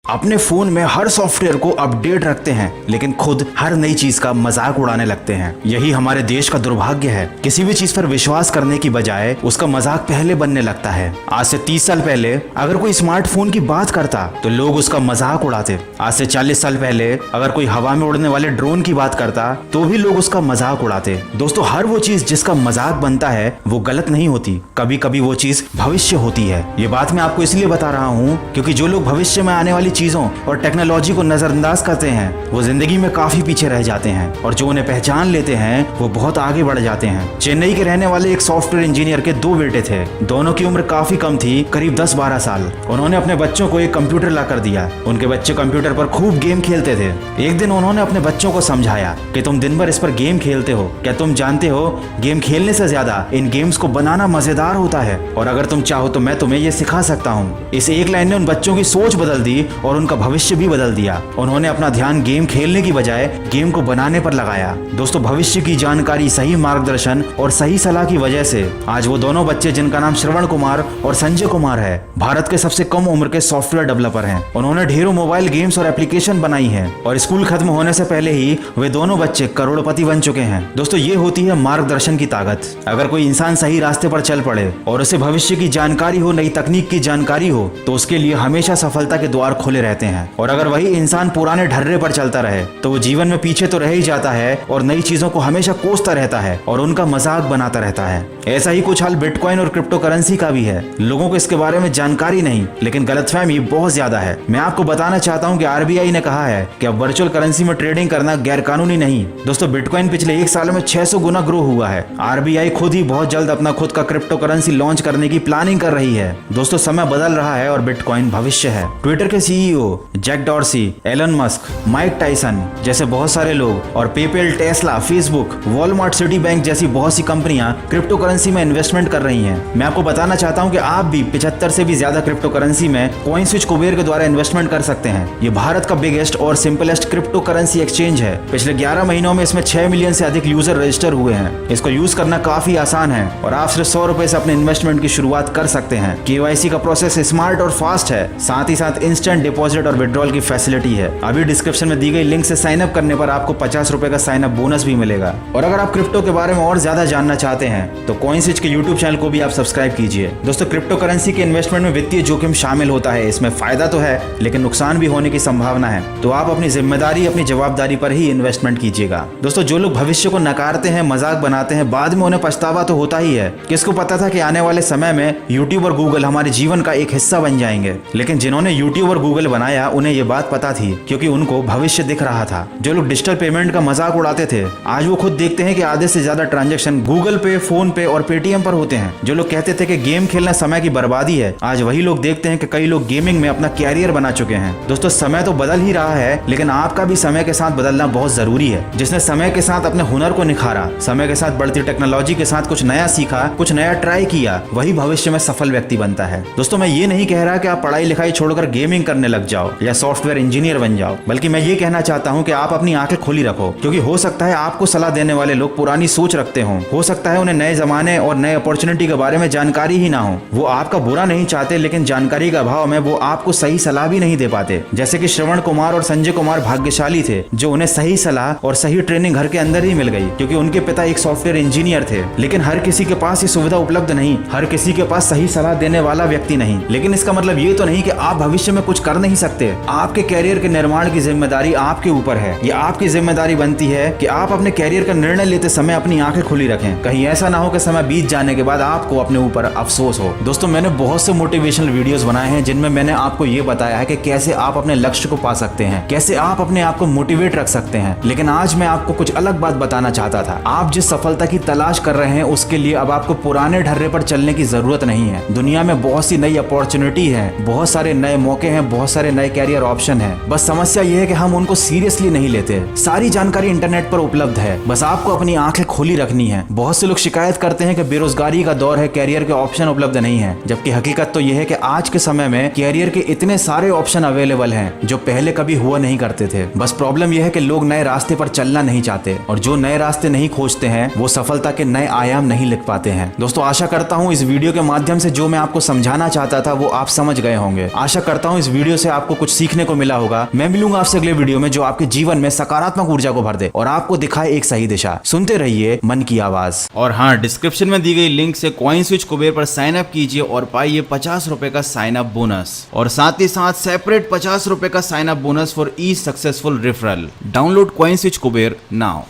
अपने फोन में हर सॉफ्टवेयर को अपडेट रखते हैं, लेकिन खुद हर नई चीज का मजाक उड़ाने लगते हैं। यही हमारे देश का दुर्भाग्य है। किसी भी चीज पर विश्वास करने की बजाय उसका मजाक पहले बनने लगता है। आज से 30 साल पहले अगर कोई स्मार्टफोन की बात करता तो लोग उसका मजाक उड़ाते। आज से 40 साल पहले अगर कोई हवा में उड़ने वाले ड्रोन की बात करता तो भी लोग उसका मजाक उड़ाते। दोस्तों, हर वो चीज जिसका मजाक बनता है वो गलत नहीं होती। कभी कभी वो चीज भविष्य होती है। ये बात मैं आपको इसलिए बता रहा हूँ क्योंकि जो लोग भविष्य में आने वाली चीजों और टेक्नोलॉजी को नजरअंदाज करते हैं वो जिंदगी में काफी पीछे रह जाते हैं, और जो उन्हें पहचान लेते हैं वो बहुत आगे बढ़ जाते हैं। चेन्नई के रहने वाले एक सॉफ्टवेयर इंजीनियर के 2 बेटे थे। दोनों की उम्र काफी कम थी, करीब 10-12 साल। उन्होंने अपने बच्चों को एक कंप्यूटर ला कर दिया। उनके बच्चे कंप्यूटर पर खूब गेम खेलते थे। एक दिन उन्होंने अपने बच्चों को समझाया कि तुम दिन भर इस पर गेम खेलते हो, क्या तुम जानते हो गेम खेलने से ज्यादा इन गेम्स को बनाना मजेदार होता है, और अगर तुम चाहो तो मैं तुम्हें ये सिखा सकता हूँ। इस एक लाइन ने उन बच्चों की सोच बदल दी और उनका भविष्य भी बदल दिया। उन्होंने अपना ध्यान गेम खेलने की बजाय गेम को बनाने पर लगाया। दोस्तों, भविष्य की जानकारी, सही मार्गदर्शन और सही सलाह की वजह से आज वो दोनों बच्चे, जिनका नाम श्रवण कुमार और संजय कुमार है, भारत के सबसे कम उम्र के सॉफ्टवेयर डेवलपर हैं। उन्होंने ढेरों मोबाइल गेम्स और एप्लीकेशन बनाई है, और स्कूल खत्म होने से पहले ही वे दोनों बच्चे करोड़पति बन चुके हैं। दोस्तों, ये होती है मार्गदर्शन की ताकत। अगर कोई इंसान सही रास्ते पर चल पड़े और उसे भविष्य की जानकारी हो, नई तकनीक की जानकारी हो, तो उसके लिए हमेशा सफलता के द्वार खुले रहते हैं। और अगर वही इंसान पुराने ढर्रे पर चलता रहे तो वो जीवन में पीछे तो रह ही जाता है और नई चीजों को हमेशा कोसता रहता है और उनका मजाक बनाता रहता है। ऐसा ही कुछ हाल बिटकॉइन और क्रिप्टो करेंसी का भी है। लोगों को इसके बारे में जानकारी नहीं, लेकिन गलतफहमी बहुत ज्यादा है। मैं आपको बताना चाहता हूं कि आरबीआई ने कहा है कि अब वर्चुअल करेंसी में ट्रेडिंग करना गैर कानूनी नहीं। दोस्तों, बिटकॉइन पिछले 1 साल में 600 गुना ग्रो हुआ है। आरबीआई खुद ही बहुत जल्द अपना खुद का क्रिप्टो करेंसी लॉन्च करने की प्लानिंग कर रही है। दोस्तों, समय बदल रहा है और बिटकॉइन भविष्य है। ट्विटर के CEO Jack Dorsey, Elon Musk, Mike Tyson जैसे बहुत सारे लोग, और PayPal, Tesla, Facebook, Walmart, Citibank जैसी बहुत सी कंपनियां क्रिप्टो करेंसी में इन्वेस्टमेंट कर रही हैं। मैं आपको बताना चाहता हूं कि आप भी 75 से भी ज्यादा क्रिप्टो करेंसी में कॉइनस्विच कुबेर के द्वारा इन्वेस्टमेंट कर सकते हैं। ये भारत का बिगेस्ट और सिंपलेस्ट क्रिप्टो करेंसी एक्सचेंज है। पिछले 11 महीनों में इसमें 6 मिलियन से अधिक यूजर रजिस्टर हुए हैं। इसको यूज करना काफी आसान है और आप सिर्फ 100 रुपए से अपने इन्वेस्टमेंट की शुरुआत कर सकते हैं। केवाईसी का प्रोसेस स्मार्ट और फास्ट है, साथ ही साथ इंस्टेंट डिपॉजिट और विड्रॉल की फैसिलिटी है। अभी डिस्क्रिप्शन में दी गई लिंक से साइन अप करने पर आपको 50 रुपए का साइन अप बोनस भी मिलेगा। और अगर आप क्रिप्टो के बारे में और ज्यादा जानना चाहते हैं तो कॉइनस्विच के यूट्यूब चैनल को भी आप सब्सक्राइब कीजिए। दोस्तों, क्रिप्टो करेंसी के इन्वेस्टमेंट में वित्तीय जोखिम शामिल होता है। इसमें फायदा तो है, लेकिन नुकसान भी होने की संभावना है। तो आप अपनी जिम्मेदारी, अपनी जवाबदारी पर ही इन्वेस्टमेंट कीजिएगा। दोस्तों, जो लोग भविष्य को नकारते हैं, मजाक बनाते हैं, बाद में उन्हें पछतावा तो होता ही है। किसको पता था कि आने वाले समय में यूट्यूब और गूगल हमारे जीवन का एक हिस्सा बन जाएंगे। लेकिन जिन्होंने यूट्यूब और गूगल बनाया उन्हें ये बात पता थी, क्योंकि उनको भविष्य दिख रहा था। जो लोग डिजिटल पेमेंट का मजाक उड़ाते थे, आज वो खुद देखते हैं कि आधे से ज्यादा ट्रांजैक्शन गूगल पे, फोन पे और पेटीएम पर होते हैं। जो लोग कहते थे कि गेम खेलना समय की बर्बादी है, आज वही लोग देखते हैं कि कई लोग गेमिंग में अपना कैरियर बना चुके हैं। दोस्तों, समय तो बदल ही रहा है, लेकिन आपका भी समय के साथ बदलना बहुत जरूरी है। जिसने समय के साथ अपने हुनर को निखारा, समय के साथ बढ़ती टेक्नोलॉजी के साथ कुछ नया सीखा, कुछ नया ट्राई किया, वही भविष्य में सफल व्यक्ति बनता है। दोस्तों, मैं ये नहीं कह रहा कि आप पढ़ाई लिखाई छोड़कर गेमिंग करने लग जाओ या सॉफ्टवेयर इंजीनियर बन जाओ, बल्कि मैं ये कहना चाहता हूँ कि आप अपनी आंखें खुली रखो, क्योंकि हो सकता है आपको सलाह देने वाले लोग पुरानी सोच रखते हो सकता है उन्हें नए जमाने और नए अपॉर्चुनिटी के बारे में जानकारी ही ना हो। वो आपका बुरा नहीं चाहते, लेकिन जानकारी का अभाव में वो आपको सही सलाह भी नहीं दे पाते। जैसे कि श्रवण कुमार और संजय कुमार भाग्यशाली थे जो उन्हें सही सलाह और सही ट्रेनिंग घर के अंदर ही मिल गई, क्योंकि उनके पिता एक सॉफ्टवेयर इंजीनियर थे। लेकिन हर किसी के पास ये सुविधा उपलब्ध नहीं, हर किसी के पास सही सलाह देने वाला व्यक्ति नहीं। लेकिन इसका मतलब ये तो नहीं कि आप भविष्य में कुछ कर नहीं सकते। आपके कैरियर के निर्माण की जिम्मेदारी आपके ऊपर है। ये आपकी जिम्मेदारी बनती है कि आप अपने कैरियर का निर्णय लेते समय अपनी आंखें खुली रखें। कहीं ऐसा ना हो कि समय बीत जाने के बाद आपको अपने ऊपर अफसोस हो। दोस्तों, मैंने बहुत से मोटिवेशनल वीडियोस बनाए हैं जिनमें मैंने आपको ये बताया है कि कैसे आप अपने लक्ष्य को पा सकते हैं, कैसे आप अपने आप को मोटिवेट रख सकते हैं। लेकिन आज मैं आपको कुछ अलग बात बताना चाहता था। आप जिस सफलता की तलाश कर रहे हैं उसके लिए अब आपको पुराने ढर्रे पर चलने की जरूरत नहीं है। दुनिया में बहुत सी नई अपॉर्चुनिटी है, बहुत सारे नए मौके हैं, बहुत सारे नए कैरियर ऑप्शन है। बस समस्या ये है कि हम उनको सीरियसली नहीं लेते। सारी जानकारी इंटरनेट पर उपलब्ध है, बस आपको अपनी आंखें खुली रखनी है। बहुत से लोग शिकायत करते हैं कि बेरोजगारी का दौर है, कैरियर के ऑप्शन उपलब्ध नहीं है, जबकि हकीकत तो यह है कि आज के समय में कैरियर के इतने सारे ऑप्शन अवेलेबल हैं जो पहले कभी हुआ नहीं करते थे। बस प्रॉब्लम यह है कि लोग नए रास्ते पर चलना नहीं चाहते, और जो नए रास्ते नहीं खोजते हैं वो सफलता के नए आयाम नहीं लिख पाते हैं। दोस्तों, आशा करता हूँ इस वीडियो के माध्यम से जो मैं आपको समझाना चाहता था वो आप समझ गए होंगे। आशा करता हूँ इस वीडियो वीडियो से आपको कुछ सीखने को मिला होगा। मैं मिलूंगा आपसे अगले वीडियो में जो आपके जीवन में सकारात्मक ऊर्जा को भर दे और आपको दिखाए एक सही दिशा। सुनते रहिए मन की आवाज। और हाँ, डिस्क्रिप्शन में दी गई लिंक से कॉइन स्विच कुबेर पर साइन अप कीजिए और पाइए 50 रुपए का साइन अप बोनस और साथ ही साथ सेपरेट 50 रुपए का sign up bonus for each successful referral. Download CoinSwitch Kuber now.